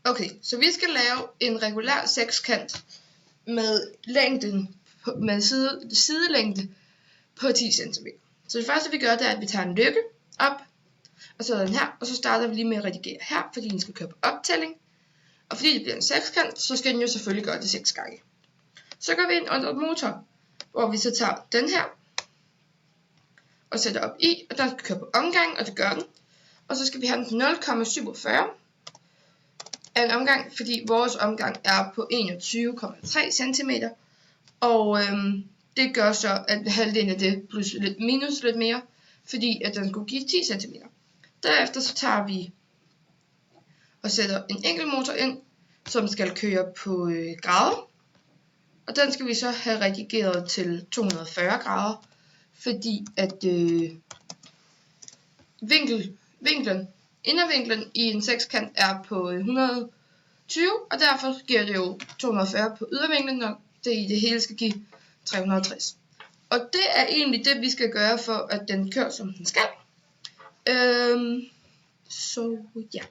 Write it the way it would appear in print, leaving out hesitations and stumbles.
Okay, så vi skal lave en regulær sekskant med længden med sidelængde på 10 cm. Så det første vi gør, det er, at vi tager en løkke op, og så den her, og så starter vi lige med at redigere her, fordi den skal køre på optælling. Og fordi det bliver en sekskant, så skal den jo selvfølgelig gøre det 6 gange. Så går vi ind under motor, hvor vi så tager den her, og sætter op i, og den skal køre på omgang, og det gør den. Og så skal vi have den til 0,47 af en omgang, fordi vores omgang er på 21,3 cm. Og det gør så, at halvdelen af det plus lidt minus lidt mere, fordi at den skulle give 10 cm. Derefter så tager vi og sætter en enkelt motor ind, som skal køre på grader. Og den skal vi så have redigeret til 240 grader, fordi at indervinklen i en sekskant er på 120, og derfor giver det jo 240 på ydervinklen, når det i det hele skal give 360. Og det er egentlig det, vi skal gøre for, at den kører som den skal. Så ja.